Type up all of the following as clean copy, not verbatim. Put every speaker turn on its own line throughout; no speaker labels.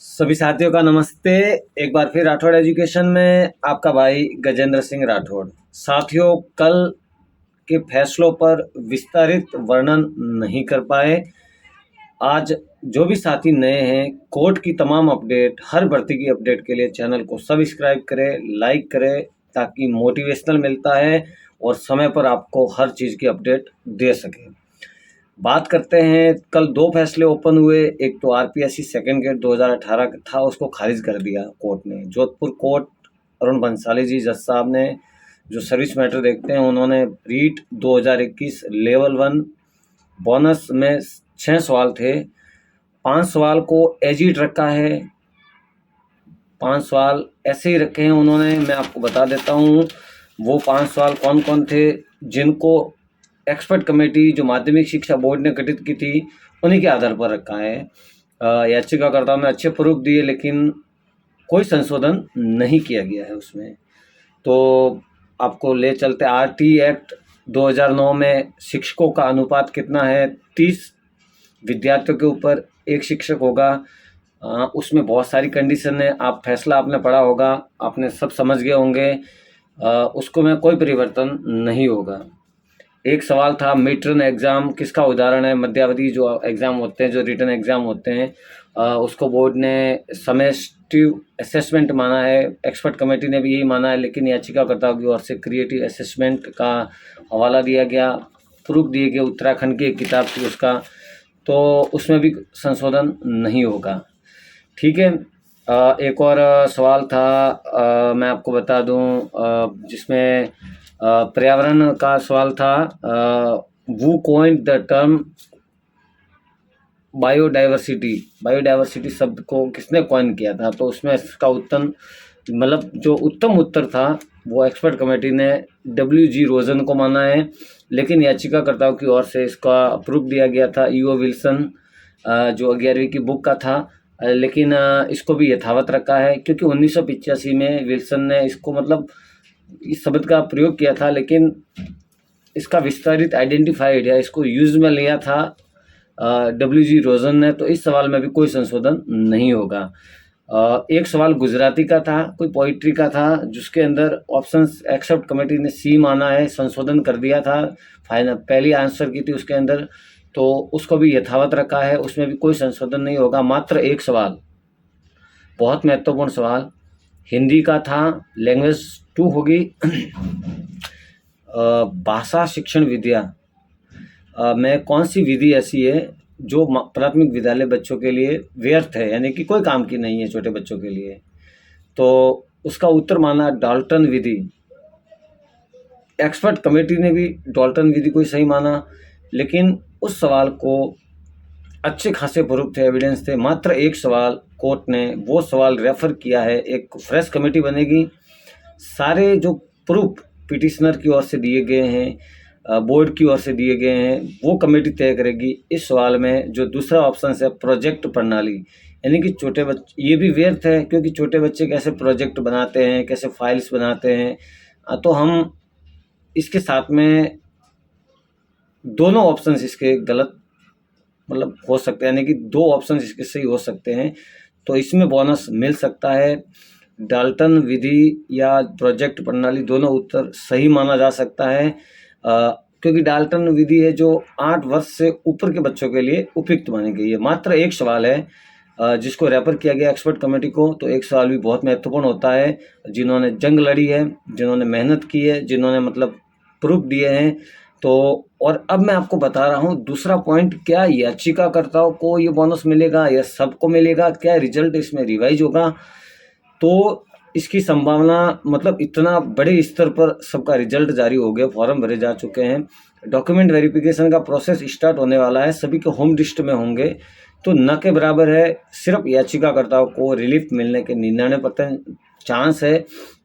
सभी साथियों का नमस्ते। एक बार फिर राठौड़ एजुकेशन में आपका भाई गजेंद्र सिंह राठौड़। साथियों, कल के फैसलों पर विस्तारित वर्णन नहीं कर पाए। आज जो भी साथी नए हैं, कोर्ट की तमाम अपडेट, हर भर्ती की अपडेट के लिए चैनल को सब्सक्राइब करें, लाइक करें, ताकि मोटिवेशनल मिलता है और समय पर आपको हर चीज़ की अपडेट दे सकें। बात करते हैं, कल दो फैसले ओपन हुए। एक तो आरपीएससी सेकंड ग्रेड 2018 का था, उसको खारिज कर दिया कोर्ट ने। जोधपुर कोर्ट, अरुण बंसाली जी जज साहब ने, जो सर्विस मैटर देखते हैं, उन्होंने रीट 2021 लेवल 1 बोनस में 6 सवाल थे, 5 सवाल को एजिट रखा है, 5 सवाल ऐसे ही रखे हैं उन्होंने। मैं आपको बता देता हूँ वो 5 सवाल कौन कौन थे जिनको एक्सपर्ट कमेटी जो माध्यमिक शिक्षा बोर्ड ने गठित की थी, उन्हीं के आधार पर रखा है। याचिकाकर्ताओं ने अच्छे प्रूफ दिए, लेकिन कोई संशोधन नहीं किया गया है उसमें। तो आपको ले चलते, आरटी एक्ट 2009 में शिक्षकों का अनुपात कितना है? 30 विद्यार्थियों के ऊपर एक शिक्षक होगा। उसमें बहुत सारी कंडीशन है, आप फैसला आपने पढ़ा होगा, आपने सब समझ गए होंगे। उसको में कोई परिवर्तन नहीं होगा। एक सवाल था, मिड टर्म एग्ज़ाम किसका उदाहरण है? मध्यावधि जो एग्ज़ाम होते हैं, जो रिटन एग्ज़ाम होते हैं, उसको बोर्ड ने समेस्टिव असेसमेंट माना है। एक्सपर्ट कमेटी ने भी यही माना है, लेकिन याचिकाकर्ताओं की ओर से क्रिएटिव असेसमेंट का हवाला दिया गया, प्रूफ दिए गए, उत्तराखंड की एक किताब थी उसका, तो उसमें भी संशोधन नहीं होगा। ठीक है। एक और सवाल था, मैं आपको बता दूं, जिसमें पर्यावरण का सवाल था। वू कॉइन्ड द टर्म बायोडाइवर्सिटी शब्द को किसने कॉइन किया था? तो उसमें इसका उत्तर, मतलब जो उत्तम उत्तर था, वो एक्सपर्ट कमेटी ने WG रोजन को माना है, लेकिन याचिकाकर्ताओं की ओर से इसका प्रूफ दिया गया था EO विल्सन, जो 11वीं की बुक का था, लेकिन इसको भी यथावत रखा है, क्योंकि 1985 में विल्सन ने इसको, मतलब इस शब्द का प्रयोग किया था, लेकिन इसका विस्तारित आइडेंटिफाइड या इसको यूज में लिया था WG रोजन ने। तो इस सवाल में भी कोई संशोधन नहीं होगा। एक सवाल गुजराती का था, कोई पोइट्री का था, जिसके अंदर ऑप्शंस एक्सेप्ट कमेटी ने C माना है, संशोधन कर दिया था, फाइनल पहली आंसर की थी उसके अंदर, तो उसको भी यथावत रखा है, उसमें भी कोई संशोधन नहीं होगा। मात्र एक सवाल, बहुत महत्वपूर्ण सवाल, हिंदी का था, लैंग्वेज 2 होगी। भाषा शिक्षण विद्या में कौन सी विधि ऐसी है जो प्राथमिक विद्यालय बच्चों के लिए व्यर्थ है, यानी कि कोई काम की नहीं है छोटे बच्चों के लिए? तो उसका उत्तर माना डाल्टन विधि। एक्सपर्ट कमेटी ने भी डाल्टन विधि को ही सही माना, लेकिन उस सवाल को अच्छे खासे प्रूफ थे, एविडेंस थे। मात्र एक सवाल कोर्ट ने वो सवाल रेफर किया है। एक फ्रेश कमेटी बनेगी, सारे जो प्रूफ पिटिशनर की ओर से दिए गए हैं, बोर्ड की ओर से दिए गए हैं, वो कमेटी तय करेगी। इस सवाल में जो दूसरा ऑप्शन है प्रोजेक्ट प्रणाली, यानी कि छोटे बच्चे, ये भी व्यर्थ है, क्योंकि छोटे बच्चे कैसे प्रोजेक्ट बनाते हैं, कैसे फाइल्स बनाते हैं। तो हम इसके साथ में दोनों ऑप्शंस इसके गलत, मतलब हो सकते हैं, यानी कि 2 ऑप्शन इसके सही हो सकते हैं, तो इसमें बोनस मिल सकता है। डाल्टन विधि या प्रोजेक्ट प्रणाली, दोनों उत्तर सही माना जा सकता है, क्योंकि डाल्टन विधि है जो 8 वर्ष से ऊपर के बच्चों के लिए उपयुक्त मानी गई है। मात्र एक सवाल है जिसको रेफर किया गया एक्सपर्ट कमेटी को, तो एक सवाल भी बहुत महत्वपूर्ण होता है। जिन्होंने जंग लड़ी है, जिन्होंने मेहनत की है, जिन्होंने मतलब प्रूफ दिए हैं। तो और अब मैं आपको बता रहा हूँ दूसरा पॉइंट, क्या याचिकाकर्ताओं को ये बोनस मिलेगा या सबको मिलेगा? क्या रिजल्ट इसमें रिवाइज होगा? तो इसकी संभावना, मतलब इतना बड़े स्तर पर सबका रिजल्ट जारी हो गया, फॉर्म भरे जा चुके हैं, डॉक्यूमेंट वेरिफिकेशन का प्रोसेस स्टार्ट होने वाला है, सभी के होम लिस्ट में होंगे, तो न के बराबर है। सिर्फ याचिकाकर्ताओं को रिलीफ मिलने के 99% चांस है।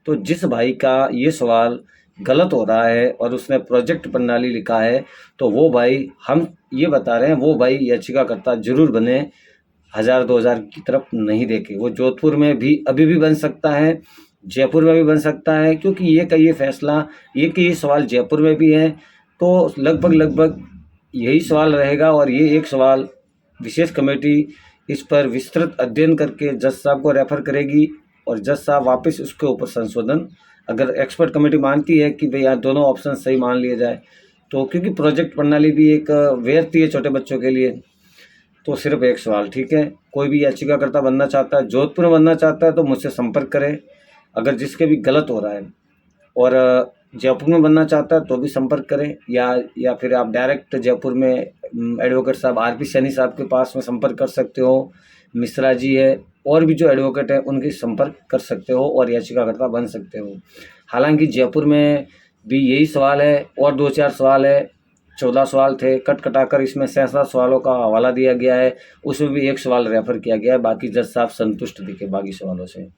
तो जिस भाई का ये सवाल गलत हो रहा है और उसने प्रोजेक्ट प्रणाली लिखा है, तो वो भाई, हम ये बता रहे हैं, वो भाई याचिकाकर्ता जरूर बने, 1000-2000 की तरफ नहीं देखे। वो जोधपुर में भी अभी भी बन सकता है, जयपुर में भी बन सकता है, क्योंकि ये फैसला, ये सवाल जयपुर में भी है, तो लगभग यही सवाल रहेगा। और ये एक सवाल विशेष कमेटी इस पर विस्तृत अध्ययन करके जज साहब को रेफ़र करेगी और जज साहब वापस उसके ऊपर संशोधन, अगर एक्सपर्ट कमेटी मानती है कि भाई यहाँ दोनों ऑप्शन सही मान लिए जाए, तो क्योंकि प्रोजेक्ट प्रणाली भी एक व्यर्थी है छोटे बच्चों के लिए, तो सिर्फ एक सवाल, ठीक है, कोई भी याचिकाकर्ता बनना चाहता है, जोधपुर में बनना चाहता है तो मुझसे संपर्क करे, अगर जिसके भी गलत हो रहा है, और जयपुर में बनना चाहता है तो भी संपर्क करें, या फिर आप डायरेक्ट जयपुर में एडवोकेट साहब आरपी सैनी साहब के पास में संपर्क कर सकते हो, मिश्रा जी है, और भी जो एडवोकेट है उनके संपर्क कर सकते हो और याचिकाकर्ता बन सकते हो। हालांकि जयपुर में भी यही सवाल है और 2-4 सवाल है, 14 सवाल थे, कट कटाकर इसमें 67 सवालों का हवाला दिया गया है, उसमें भी एक सवाल रेफ़र किया गया है, बाकी जज साहब संतुष्ट दिखे बाकी सवालों से।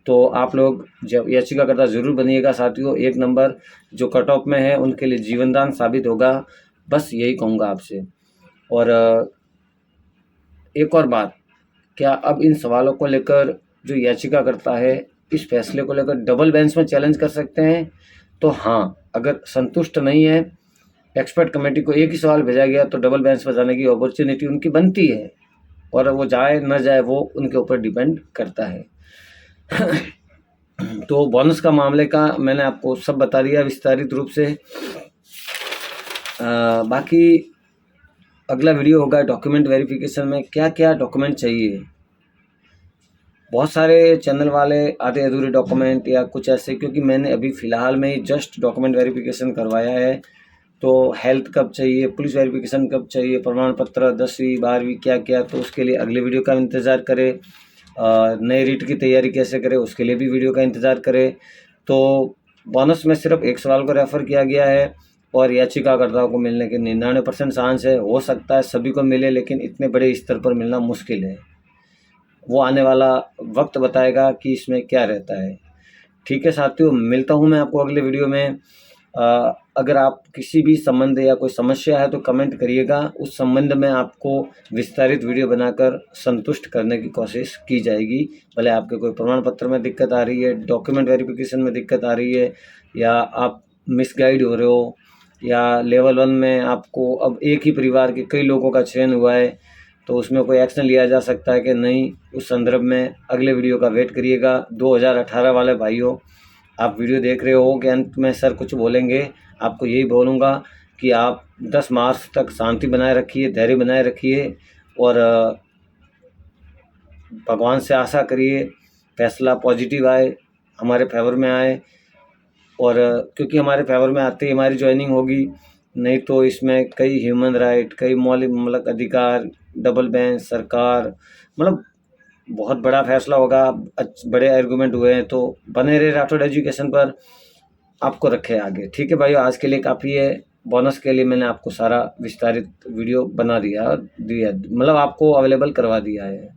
तो आप लोग जब याचिकाकर्ता ज़रूर बनिएगा साथियों, 1 नंबर जो कट ऑफ में है उनके लिए जीवनदान साबित होगा, बस यही कहूँगा आपसे। और एक और बात, क्या अब इन सवालों को लेकर जो याचिकाकर्ता है इस फैसले को लेकर डबल बेंच में चैलेंज कर सकते हैं? तो हाँ, अगर संतुष्ट नहीं है, एक्सपर्ट कमेटी को एक ही सवाल भेजा गया तो डबल बेंच पर जाने की अपॉर्चुनिटी उनकी बनती है, और वो जाए न जाए वो उनके ऊपर डिपेंड करता है। तो बोनस का मामले का मैंने आपको सब बता दिया विस्तारित रूप से। बाकी अगला वीडियो होगा डॉक्यूमेंट वेरिफिकेशन में क्या क्या डॉक्यूमेंट चाहिए। बहुत सारे चैनल वाले आधे अधूरे डॉक्यूमेंट या कुछ ऐसे, क्योंकि मैंने अभी फ़िलहाल में ही जस्ट डॉक्यूमेंट वेरिफिकेशन करवाया है, तो हेल्थ कब चाहिए, पुलिस वेरिफिकेशन कब चाहिए, प्रमाण पत्र 10वीं 12वीं क्या क्या, तो उसके लिए अगले वीडियो का इंतज़ार करें। नए रीट की तैयारी कैसे करें उसके लिए भी वीडियो का इंतज़ार करें। तो बोनस में सिर्फ एक सवाल को रेफ़र किया गया है और याचिकाकर्ताओं को मिलने के 99% चांस है, हो सकता है सभी को मिले, लेकिन इतने बड़े स्तर पर मिलना मुश्किल है। वो आने वाला वक्त बताएगा कि इसमें क्या रहता है। ठीक है साथियों, मिलता हूँ मैं आपको अगले वीडियो में। अगर आप किसी भी संबंध या कोई समस्या है तो कमेंट करिएगा, उस संबंध में आपको विस्तारित वीडियो बनाकर संतुष्ट करने की कोशिश की जाएगी। भले आपके कोई प्रमाण पत्र में दिक्कत आ रही है, डॉक्यूमेंट वेरिफिकेशन में दिक्कत आ रही है, या आप मिसगाइड हो रहे हो, या लेवल 1 में आपको अब एक ही परिवार के कई लोगों का चयन हुआ है, तो उसमें कोई एक्शन लिया जा सकता है कि नहीं, उस संदर्भ में अगले वीडियो का वेट करिएगा। 2018 वाले भाइयों, आप वीडियो देख रहे हो कि अंत में सर कुछ बोलेंगे, आपको यही बोलूँगा कि आप 10 मार्च तक शांति बनाए रखिए, धैर्य बनाए रखिए, और भगवान से आशा करिए फैसला पॉजिटिव आए, हमारे फेवर में आए, और क्योंकि हमारे फेवर में आते ही हमारी ज्वाइनिंग होगी, नहीं तो इसमें कई ह्यूमन राइट, कई मौलिक अधिकार, डबल बेंच, सरकार, मतलब बहुत बड़ा फैसला होगा। बड़े आर्गूमेंट हुए हैं, तो बने रहे राठौड़ एजुकेशन पर, आपको रखे आगे। ठीक है भाइयों, आज के लिए काफ़ी है। बोनस के लिए मैंने आपको सारा विस्तारित वीडियो बना दिया, मतलब आपको अवेलेबल करवा दिया है।